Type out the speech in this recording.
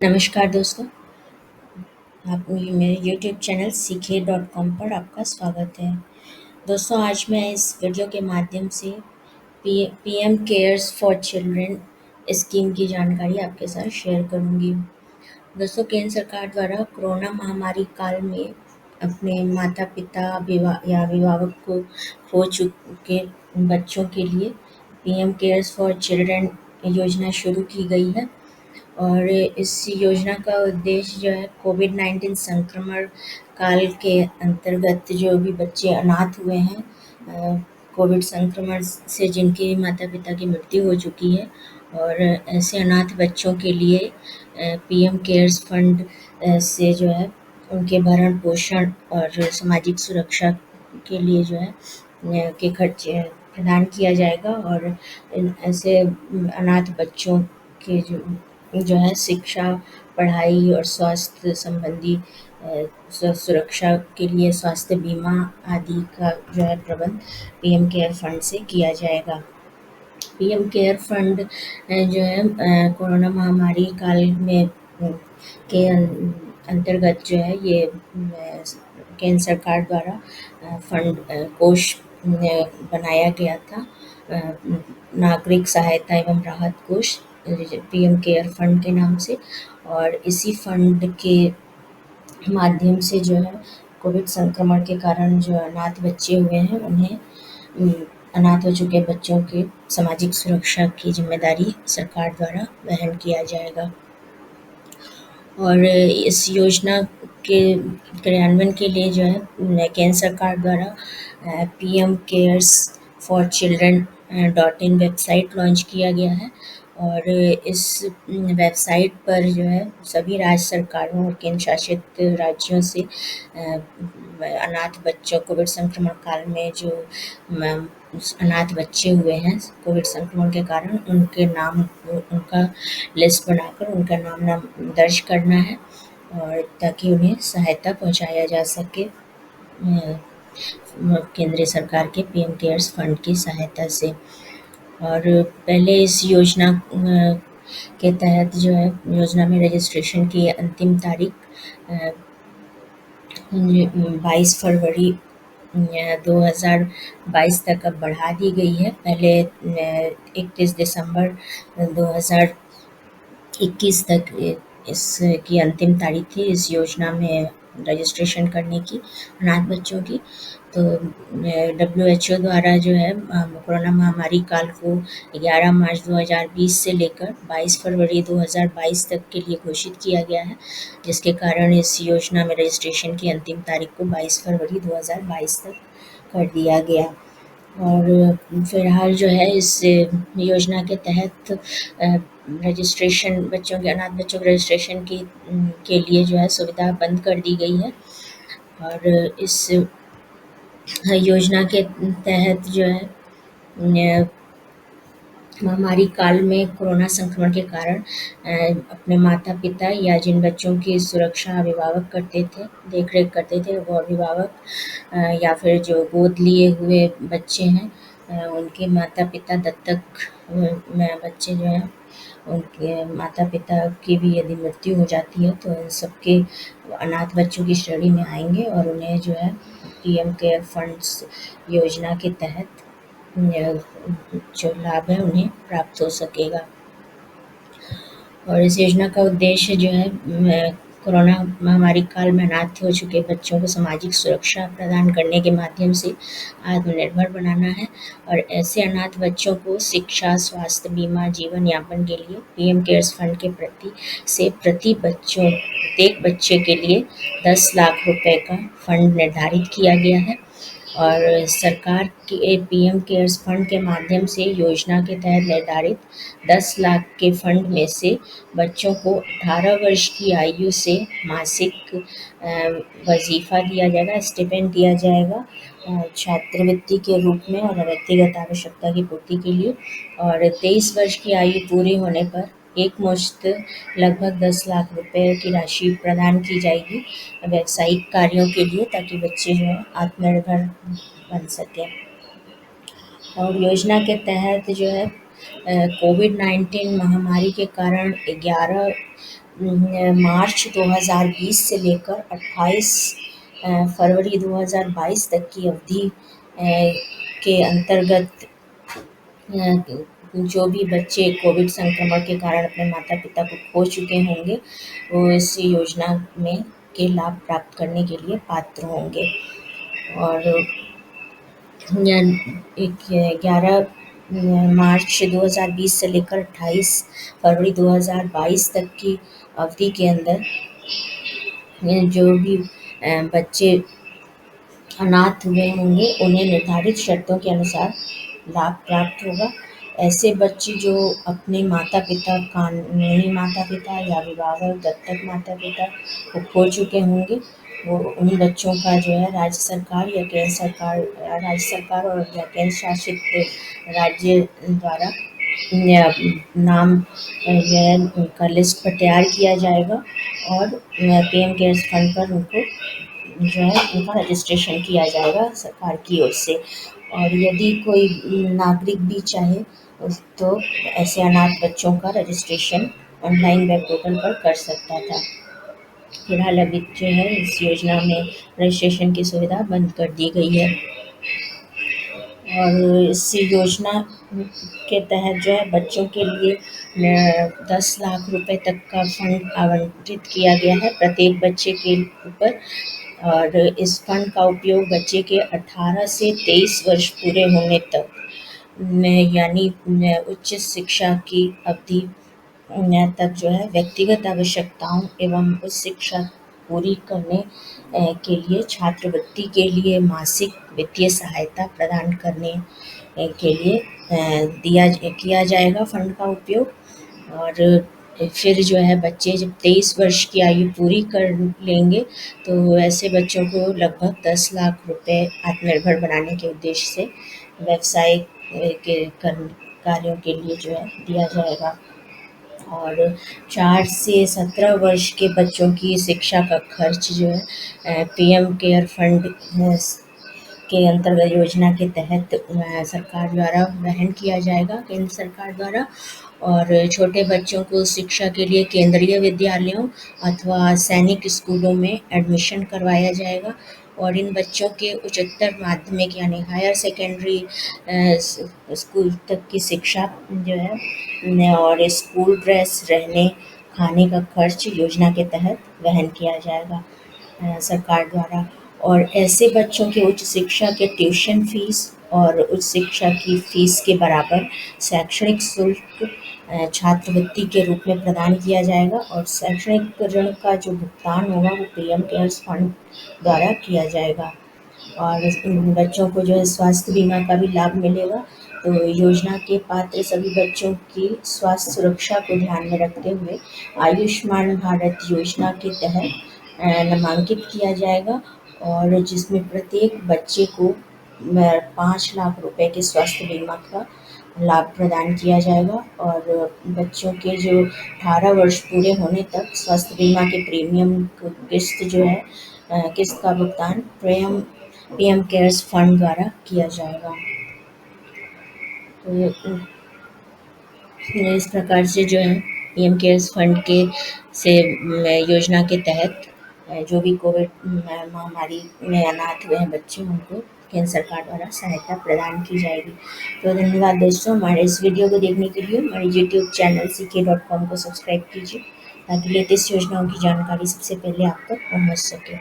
नमस्कार दोस्तों, आप मेरे यूट्यूब चैनल सीखे.com पर आपका स्वागत है। दोस्तों, आज मैं इस वीडियो के माध्यम से PM cares for children scheme की जानकारी आपके साथ शेयर करूंगी। दोस्तों, केंद्र सरकार द्वारा कोरोना महामारी काल में अपने माता-पिता या अभिभावक को खो चुके बच्चों के लिए पीएम केयर्स फॉर चिल्ड्रन योजना शुरू की गई है। और इस योजना का उद्देश्य जो है कोविड-19 संक्रमण काल के अंतर्गत जो भी बच्चे अनाथ हुए हैं, कोविड संक्रमण से जिनके माता-पिता की मृत्यु हो चुकी है, और ऐसे अनाथ बच्चों के लिए पीएम केयर्स फंड से जो है उनके भरण-पोषण और सामाजिक सुरक्षा के लिए जो है के खर्चे प्रदान किया जाएगा। और ऐसे अनाथ बच्चों के जो है शिक्षा, पढ़ाई और स्वास्थ्य संबंधी सुरक्षा के लिए स्वास्थ्य बीमा आदि का जो है प्रबंध पीएम केयर फंड से किया जाएगा। पीएम केयर फंड जो है कोरोना महामारी काल में के अंतर्गत जो है ये केंद्र सरकार द्वारा फंड कोष बनाया गया था, नागरिक सहायता एवं राहत कोष पीएम केयर फंड के नाम से। और इसी फंड के माध्यम से जो है कोविड संक्रमण के कारण जो अनाथ बच्चे हुए हैं उन्हें अनाथ हो चुके बच्चों की सामाजिक सुरक्षा की जिम्मेदारी सरकार द्वारा वहन किया जाएगा। और इस योजना के क्रियान्वयन के लिए जो है केंद्र सरकार द्वारा PM cares for children .in website launch किया गया है। और इस वेबसाइट पर जो है सभी राज्य सरकारों और केंद्र शासित राज्यों से अनाथ बच्चों कोविड संक्रमण काल में जो अनाथ बच्चे हुए हैं कोविड संक्रमण के कारण, उनके नाम उनका लिस्ट बनाकर उनका नाम दर्ज करना है, और ताकि उन्हें सहायता पहुंचाया जा सके केंद्रीय सरकार के पीएम केयर्स फंड की सहायता से। और पहले इस योजना के तहत जो है योजना में रजिस्ट्रेशन की अंतिम तारीख 22 फरवरी 2022 तक अब बढ़ा दी गई है। पहले 31 दिसंबर 2021 तक इसकी अंतिम तारीख थी इस योजना में रजिस्ट्रेशन करने की अनाथ बच्चों की। तो WHO द्वारा जो है कोरोना महामारी काल को 11 मार्च 2020 से लेकर 22 फरवरी 2022 तक के लिए घोषित किया गया है, जिसके कारण इस योजना में रजिस्ट्रेशन की अंतिम तारीख को 22 फरवरी 2022 तक कर दिया गया। और फिलहाल जो है इस योजना के तहत रजिस्ट्रेशन अनाथ बच्चों के रजिस्ट्रेशन के लिए जो है सुविधा बंद कर दी गई है। और इस योजना के तहत जो है महामारी काल में कोरोना संक्रमण के कारण अपने माता-पिता या जिन बच्चों की सुरक्षा अभिभावक करते थे, देख-रेख करते थे, वो अभिभावक या फिर जो गोद लिए हुए बच्चे हैं, उनके माता-पिता दत्तक बच्चे जो हैं, उनके माता-पिता की भी यदि मृत्यु हो जाती है तो इन सबके अनाथ बच्चों की श्रेणी में आएंगे, और उन्हें जो है पीएम केयर फंड्स योजना के तहत जो लाभ है उन्हें प्राप्त हो सकेगा। और इस योजना का उद्देश्य जो है कोरोना महामारी काल में अनाथ हो चुके बच्चों को सामाजिक सुरक्षा प्रदान करने के माध्यम से आत्मनिर्भर बनाना है। और ऐसे अनाथ बच्चों को शिक्षा, स्वास्थ्य बीमा, जीवन यापन के लिए पीएम केयर्स फंड के प्रत्येक बच्चे के लिए 10 लाख रुपए का फंड निर्धारित किया गया है। और सरकार के पीएम केयर्स फंड के माध्यम से योजना के तहत निर्धारित 10 लाख के फंड में से बच्चों को 18 वर्ष की आयु से मासिक वजीफा दिया जाएगा, स्टिपेंड दिया जाएगा छात्रवृत्ति के रूप में और व्यक्तिगत आवश्यकता की पूर्ति के लिए। और 23 वर्ष की आयु पूरी होने पर एक मुश्त लगभग 10 लाख रुपए की राशि प्रदान की जाएगी व्यावसायिक कार्यों के लिए, ताकि बच्चे जो है आत्मनिर्भर बन सकें। और योजना के तहत जो है कोविड-19 महामारी के कारण 11 मार्च 2020 से लेकर 28 फरवरी 2022 तक की अवधि के अंतर्गत जो भी बच्चे कोविड संक्रमण के कारण अपने माता-पिता को खो चुके होंगे, वो इस योजना में के लाभ प्राप्त करने के लिए पात्र होंगे। और एक 11 मार्च 2020 से लेकर 28 फरवरी 2022 तक की अवधि के अंदर जो भी बच्चे अनाथ हुए होंगे, उन्हें निर्धारित शर्तों के अनुसार लाभ प्राप्त होगा। ऐसे बच्चे जो अपने माता-पिता, कानूनी माता-पिता या विवाहरत दत्तक माता-पिता को खो चुके होंगे, वो उन बच्चों का जो है राज्य सरकार और या केंद्र शासित राज्य द्वारा नाम जो है उनका लिस्ट पर तैयार किया जाएगा और पीएम केयर्स फंड पर उनको जो है उनका रजिस्ट्रेशन किया जाएगा सरकार की ओर से। और यदि कोई नागरिक भी चाहे तो ऐसे अनाथ बच्चों का रजिस्ट्रेशन ऑनलाइन वेब पोर्टल पर कर सकता था। फिलहाल अभी जो है इस योजना में रजिस्ट्रेशन की सुविधा बंद कर दी गई है। और इस योजना के तहत जो है बच्चों के लिए 10 लाख रुपए तक का फंड आवंटित किया गया है प्रत्येक बच्चे के ऊपर। और इस फंड का उपयोग बच्चे के 18 से 23 वर्ष पूरे होने तक यानी उच्च शिक्षा की अवधि तक जो है व्यक्तिगत आवश्यकताओं एवं उच्च शिक्षा पूरी करने के लिए छात्रवृत्ति के लिए मासिक वित्तीय सहायता प्रदान करने के लिए किया जाएगा फंड का उपयोग। और फिर जो है बच्चे जब 23 वर्ष की आयु पूरी कर लेंगे तो ऐसे बच्चों को लगभग 10 लाख रुपए आत्मनिर्भर बनाने के उद्देश्य से व्यवसाय के कार्यों के लिए जो है दिया जाएगा। और 4 से 17 वर्ष के बच्चों की शिक्षा का खर्च जो है पीएम केयर फंड के अंतर्गत योजना के तहत सरकार द्वारा वहन किया जाएगा, केंद्र सरकार द्वारा। और छोटे बच्चों को शिक्षा के लिए केंद्रीय विद्यालयों अथवा सैनिक स्कूलों में एडमिशन करवाया जाएगा। और इन बच्चों के उच्चतर माध्यमिक यानी हायर सेकेंडरी स्कूल तक की शिक्षा जो है और स्कूल ड्रेस, रहने, खाने का खर्च योजना के तहत वहन किया जाएगा सरकार द्वारा। और ऐसे बच्चों के उच्च शिक्षा के ट्यूशन फीस और उच्च शिक्षा की फीस के बराबर शैक्षणिक शुल्क छात्रवृत्ति के रूप में प्रदान किया जाएगा। और शैक्षणिक ऋण का जो भुगतान होगा वो पीएम केयर्स फंड द्वारा किया जाएगा। और इन बच्चों को जो है स्वास्थ्य बीमा का भी लाभ मिलेगा। तो योजना के पात्र सभी बच्चों की स्वास्थ्य सुरक्षा को ध्यान में रखते हुए आयुष्मान भारत योजना के तहत नामांकित किया जाएगा और जिसमें प्रत्येक बच्चे को 5 लाख रुपए के स्वास्थ्य बीमा का लाभ प्रदान किया जाएगा। और बच्चों के जो 18 वर्ष पूरे होने तक स्वास्थ्य बीमा के प्रीमियम किस्त जो है किस्त का भुगतान पीएम केयर्स फंड द्वारा किया जाएगा। तो इस प्रकार से जो है पीएम केयर्स फंड के से योजना के तहत जो भी कोविड महामारी में अनाथ हुए हैं बच्चे उनको केंद्र सरकार द्वारा सहायता प्रदान की जाएगी। तो धन्यवाद दोस्तों, हमारे इस वीडियो को देखने के लिए हमारे यूट्यूब चैनल ck.com को सब्सक्राइब कीजिए ताकि लेटेस्ट योजनाओं की जानकारी सबसे पहले आप तक पहुंच सके।